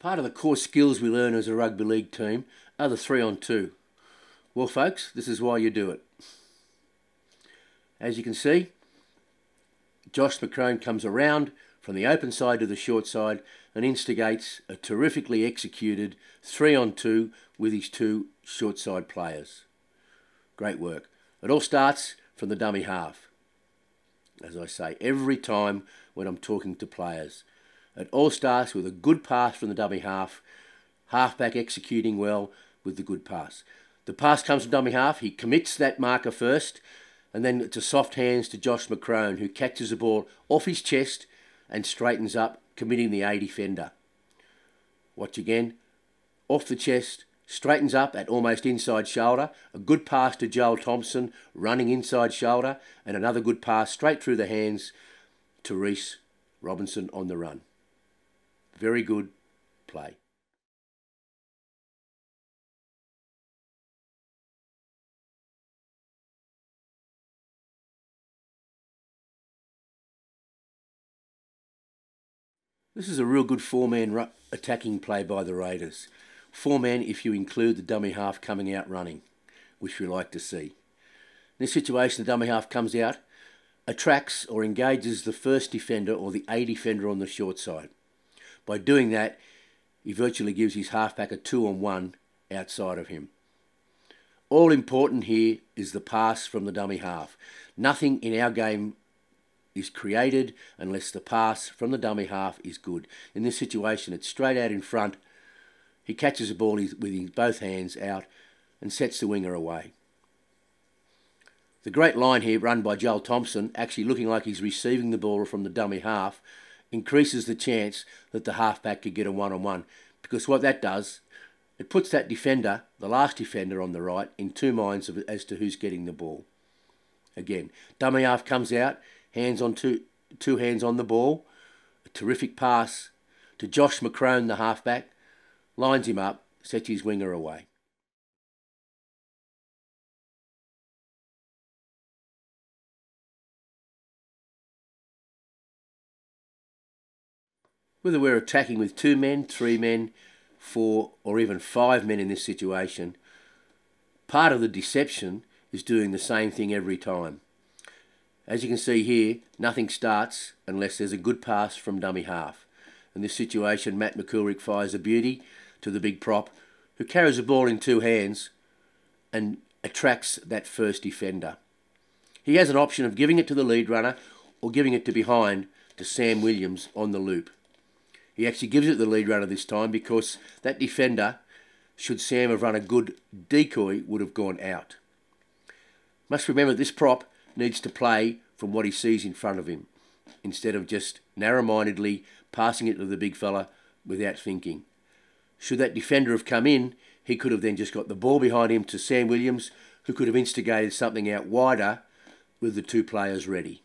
Part of the core skills we learn as a rugby league team are the 3-on-2. Well folks, this is why you do it. As you can see, Josh McCrone comes around from the open side to the short side and instigates a terrifically executed 3-on-2 with his two short side players. Great work. It all starts from the dummy half. As I say every time when I'm talking to players, it all starts with a good pass from the dummy half, halfback executing well with the good pass. The pass comes from dummy half, he commits that marker first, and then it's a soft hands to Josh McCrone, who catches the ball off his chest and straightens up, committing the A defender. Watch again, off the chest, straightens up at almost inside shoulder, a good pass to Joel Thompson, running inside shoulder, and another good pass straight through the hands to Reece Robinson on the run. Very good play. This is a real good four-man attacking play by the Raiders. Four-man if you include the dummy half coming out running, which we like to see. In this situation, the dummy half comes out, attracts or engages the first defender or the A defender on the short side. By doing that, he virtually gives his halfback a 2-on-1 outside of him. All important here is the pass from the dummy half. Nothing in our game is created unless the pass from the dummy half is good. In this situation, it's straight out in front. He catches the ball with his both hands out and sets the winger away. The great line here run by Joel Thompson, actually looking like he's receiving the ball from the dummy half, increases the chance that the halfback could get a 1-on-1, because what that does, it puts that defender, the last defender on the right, in two minds as to who's getting the ball. Again, dummy half comes out, hands on two hands on the ball, a terrific pass to Josh McCrone, the halfback, lines him up, sets his winger away. Whether we're attacking with 2 men, 3 men, 4 or even 5 men in this situation, part of the deception is doing the same thing every time. As you can see here, nothing starts unless there's a good pass from dummy half. In this situation, Matt McCulrick fires a beauty to the big prop, who carries the ball in 2 hands and attracts that first defender. He has an option of giving it to the lead runner or giving it to behind to Sam Williams on the loop. He actually gives it to the lead runner this time because that defender, should Sam have run a good decoy, would have gone out. Must remember this prop needs to play from what he sees in front of him, instead of just narrow-mindedly passing it to the big fella without thinking. Should that defender have come in, he could have then just got the ball behind him to Sam Williams, who could have instigated something out wider with the 2 players ready.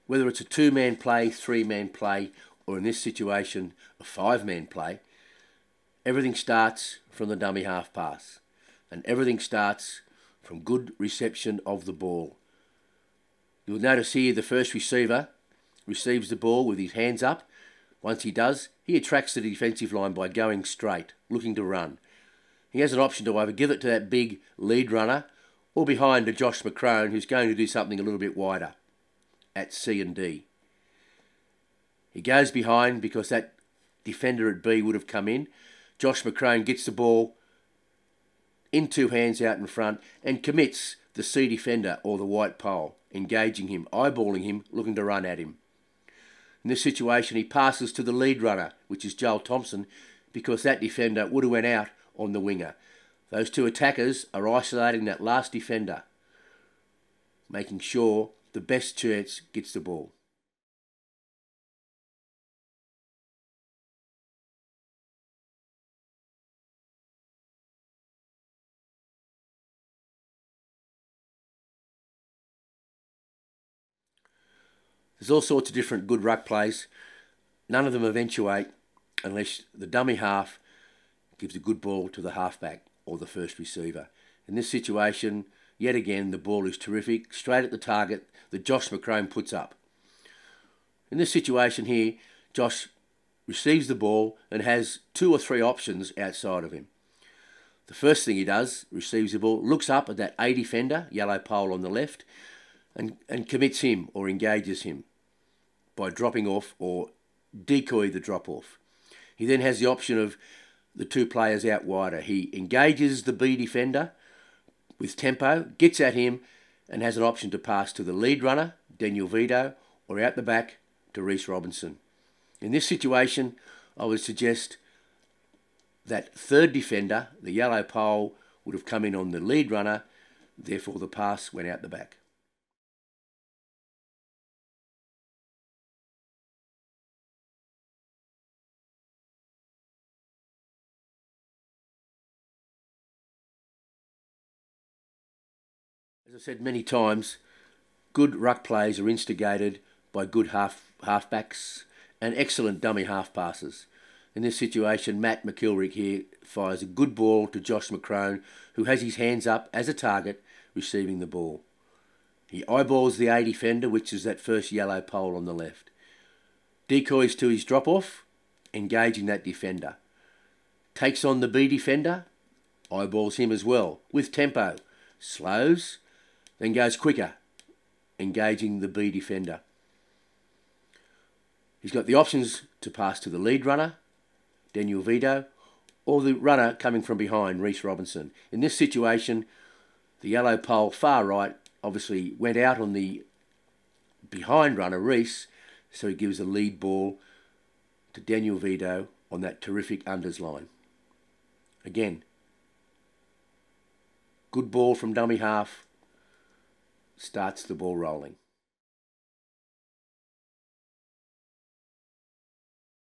Whether it's a 2-man play, 3-man play, or in this situation, a 5-man play, everything starts from the dummy half pass. And everything starts from good reception of the ball. You'll notice here the first receiver receives the ball with his hands up. Once he does, he attracts the defensive line by going straight, looking to run. He has an option to either give it to that big lead runner or behind to Josh McCrone, who's going to do something a little bit wider at C and D. He goes behind because that defender at B would have come in. Josh McCrone gets the ball in 2 hands out in front and commits the C defender or the white pole, engaging him, eyeballing him, looking to run at him. In this situation, he passes to the lead runner, which is Joel Thompson, because that defender would have went out on the winger. Those 2 attackers are isolating that last defender, making sure the best chance gets the ball. There's all sorts of different good ruck plays. None of them eventuate unless the dummy half gives a good ball to the halfback or the first receiver. In this situation, yet again, the ball is terrific, straight at the target that Josh McCrone puts up. In this situation here, Josh receives the ball and has 2 or 3 options outside of him. The first thing he does, receives the ball, looks up at that A defender, yellow pole on the left, and commits him or engages him by dropping off or decoy the drop off. He then has the option of the 2 players out wider. He engages the B defender with tempo, gets at him, and has an option to pass to the lead runner, Daniel Vito, or out the back to Reece Robinson. In this situation, I would suggest that third defender, the yellow pole, would have come in on the lead runner, therefore the pass went out the back. As I said many times, good ruck plays are instigated by good halfbacks and excellent dummy half passes. In this situation, Matt McKilrick here fires a good ball to Josh McCrone, who has his hands up as a target, receiving the ball. He eyeballs the A defender, which is that first yellow pole on the left. Decoys to his drop-off, engaging that defender. Takes on the B defender, eyeballs him as well, with tempo. Slows, then goes quicker, engaging the B defender. He's got the options to pass to the lead runner, Daniel Vito, or the runner coming from behind, Reece Robinson. In this situation, the yellow pole far right obviously went out on the behind runner, Reece, so he gives the lead ball to Daniel Vito on that terrific unders line. Again, good ball from dummy half, starts the ball rolling.